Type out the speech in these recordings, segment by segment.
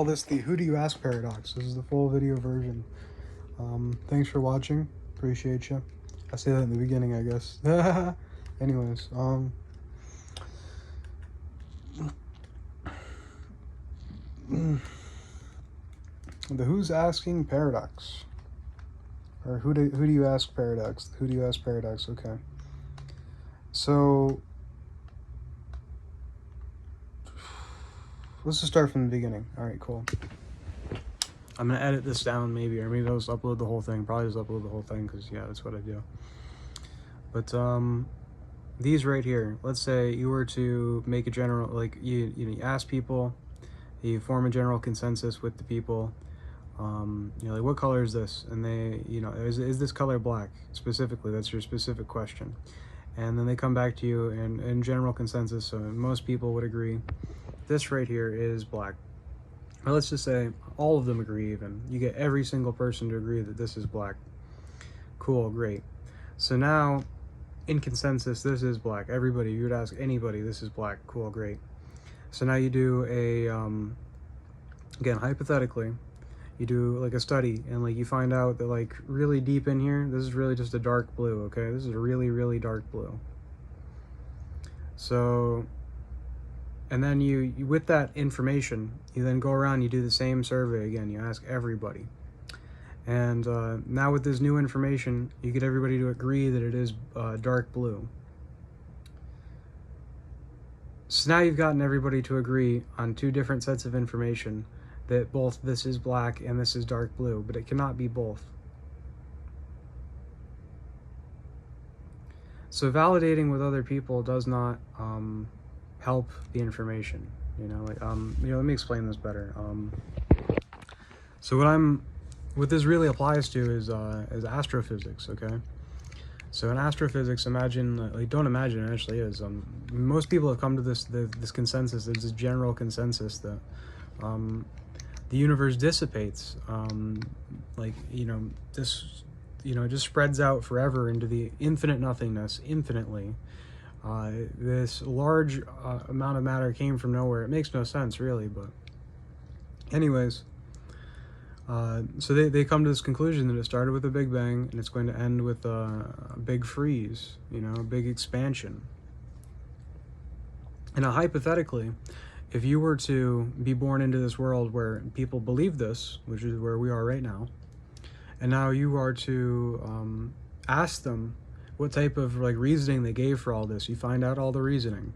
call this the Who Do You Ask paradox. This is the full video version. Thanks for watching. Appreciate you. I say that in the beginning, I guess. Anyways, the Who's Asking paradox. Or who do you ask paradox? Who do you ask paradox? Okay. So let's just start from the beginning. All right, cool. I'm gonna edit this down maybe, or maybe I'll just upload the whole thing. Probably just upload the whole thing because yeah, that's what I do. But these right here. Let's say you were to make a general, like you ask people, you form a general consensus with the people. Like, what color is this? And they, is this color black? Specifically, that's your specific question. And then they come back to you and in general consensus, so most people would agree, this right here is black. Or let's just say all of them agree even. You get every single person to agree that this is black. Cool, great. So now, in consensus, this is black. Everybody, you would ask anybody, this is black. Cool, great. So now you do a, again, hypothetically, you do like a study and like you find out that like really deep in here, this is really just a dark blue, okay? This is a really, really dark blue. So, and then you with that information, you then go around, you do the same survey again, you ask everybody. And now with this new information, you get everybody to agree that it is dark blue. So now you've gotten everybody to agree on two different sets of information that both this is black and this is dark blue, but it cannot be both. So validating with other people does not help the information, let me explain this better. So what this really applies to is astrophysics, okay? So in astrophysics, don't imagine, it actually is. Most people have come to this consensus, there's this general consensus that the universe dissipates, it just spreads out forever into the infinite nothingness, infinitely. This large amount of matter came from nowhere. It makes no sense, really, but anyways, so they come to this conclusion that it started with a Big Bang and it's going to end with a big freeze, a big expansion. And now, hypothetically, if you were to be born into this world where people believe this, which is where we are right now, and now you are to ask them what type of reasoning they gave for all this, you find out all the reasoning.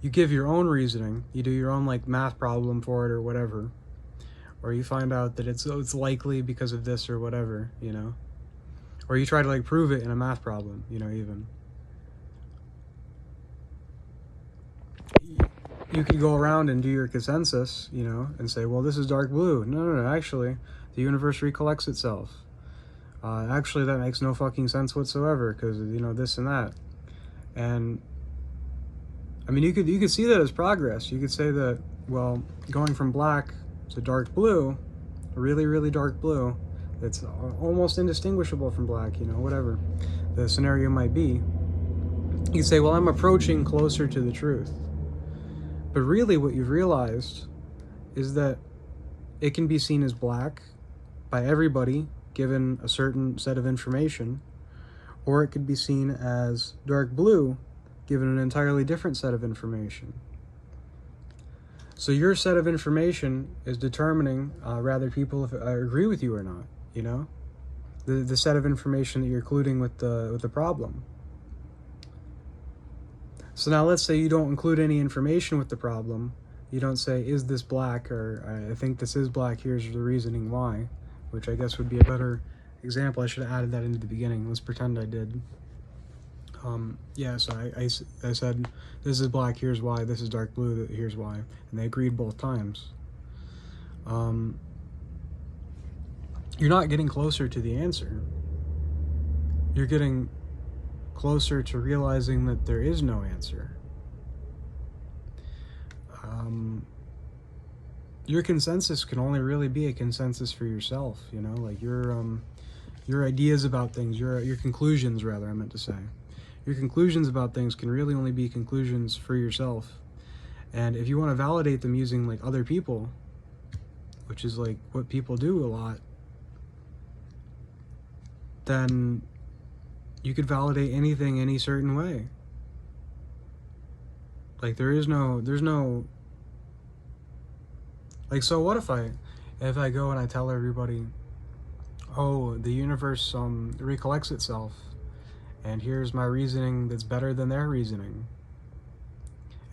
You give your own reasoning, you do your own math problem for it or whatever, or you find out that it's likely because of this or whatever, or you try to prove it in a math problem, even. You could go around and do your consensus, and say, well, this is dark blue. No, actually, the universe recollects itself. Actually, that makes no fucking sense whatsoever, because, this and that. And, you could see that as progress. You could say that, well, going from black to dark blue, really, really dark blue, that's almost indistinguishable from black, whatever the scenario might be. You could say, well, I'm approaching closer to the truth. But really what you've realized is that it can be seen as black by everybody given a certain set of information, or it could be seen as dark blue given an entirely different set of information. So your set of information is determining rather people if agree with you or not, the set of information that you're including with the problem. So now let's say you don't include any information with the problem. You don't say, is this black, or I think this is black, here's the reasoning why, which I guess would be a better example. I should have added that into the beginning. Let's pretend I did. So I said, this is black, here's why, this is dark blue, here's why, and they agreed both times. You're not getting closer to the answer. You're getting closer to realizing that there is no answer. Your consensus can only really be a consensus for yourself, your ideas about things, your conclusions, rather, I meant to say. Your conclusions about things can really only be conclusions for yourself. And if you want to validate them using other people, which is like what people do a lot, then you could validate anything any certain way. Like there's no, like, so what if I go and I tell everybody, oh, the universe recollects itself, and here's my reasoning that's better than their reasoning,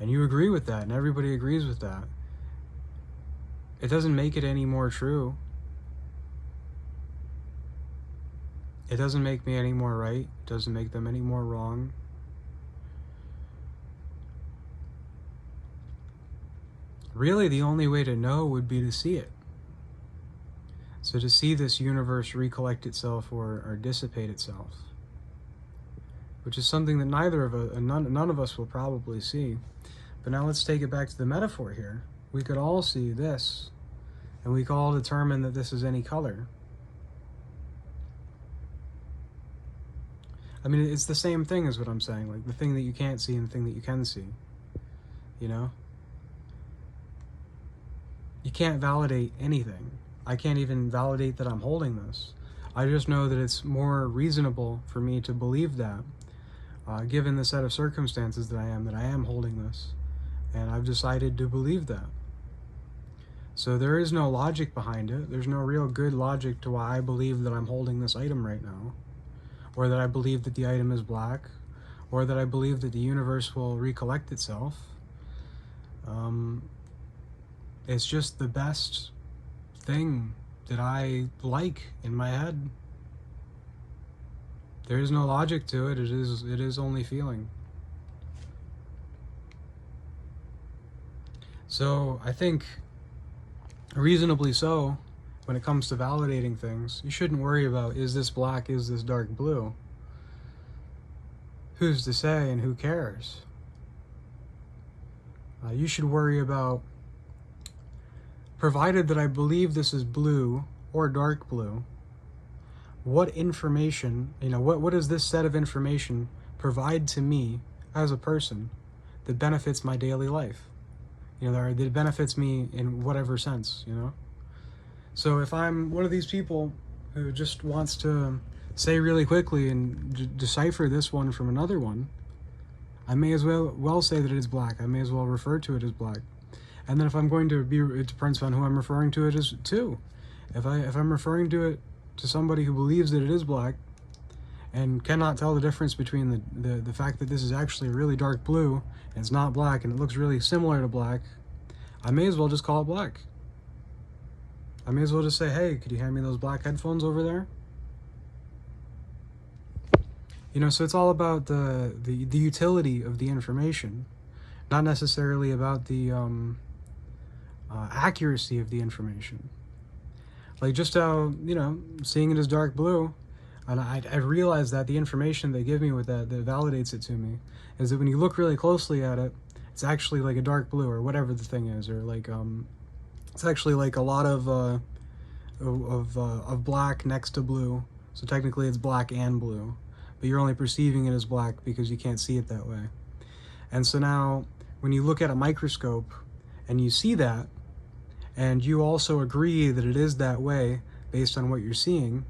and you agree with that, and everybody agrees with that. It doesn't make it any more true. It doesn't make me any more right. It doesn't make them any more wrong. Really, the only way to know would be to see it. So to see this universe recollect itself or dissipate itself, which is something that none of us will probably see. But now let's take it back to the metaphor here. We could all see this, and we could all determine that this is any color. I mean, it's the same thing as what I'm saying, like the thing that you can't see and the thing that you can see, you know? You can't validate anything. I can't even validate that I'm holding this. I just know that it's more reasonable for me to believe that, given the set of circumstances that I am holding this. And I've decided to believe that. So there is no logic behind it. There's no real good logic to why I believe that I'm holding this item right now, or that I believe that the item is black, or that I believe that the universe will recollect itself. It's just the best thing that I like in my head. There is no logic to it. It is only feeling. So I think, reasonably so, when it comes to validating things, you shouldn't worry about, is this black, is this dark blue? Who's to say, and who cares? You should worry about, provided that I believe this is blue or dark blue, what information, what does this set of information provide to me as a person that benefits my daily life? That benefits me in whatever sense, So if I'm one of these people who just wants to say really quickly and decipher this one from another one, I may as well say that it is black. I may as well refer to it as black. And then if I'm going to it depends on who I'm referring to it as too. If I'm referring to it to somebody who believes that it is black and cannot tell the difference between the fact that this is actually really dark blue and it's not black and it looks really similar to black, I may as well just call it black. I may as well just say, hey, could you hand me those black headphones over there? So it's all about the utility of the information, not necessarily about the accuracy of the information. Like just how, seeing it as dark blue, and I realize that the information they give me with that validates it to me, is that when you look really closely at it, it's actually like a dark blue or whatever the thing is, or like it's actually like a lot of black next to blue. So technically it's black and blue, but you're only perceiving it as black because you can't see it that way. And so now when you look at a microscope and you see that, and you also agree that it is that way based on what you're seeing,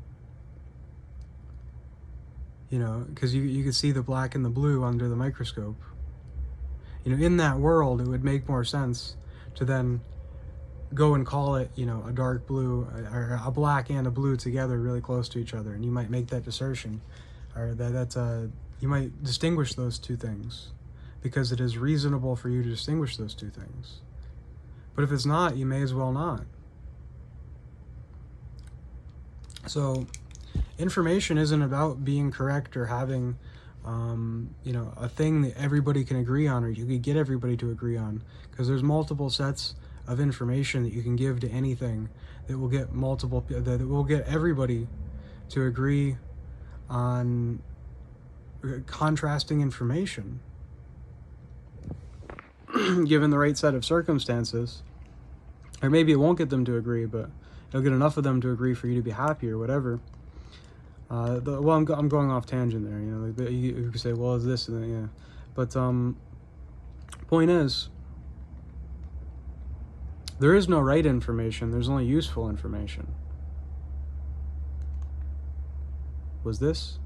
because you can see the black and the blue under the microscope. In that world, it would make more sense to then go and call it, a dark blue, or a black and a blue together really close to each other, and you might make that assertion, or that you might distinguish those two things, because it is reasonable for you to distinguish those two things. But if it's not, you may as well not. So information isn't about being correct or having a thing that everybody can agree on, or you can get everybody to agree on, because there's multiple sets of information that you can give to anything that will get everybody to agree on contrasting information. Given the right set of circumstances, or maybe it won't get them to agree, but it'll get enough of them to agree for you to be happy or whatever. I'm going off tangent there. You could say, well, is this and that, yeah. But point is There is no right information, there's only useful information. Was this?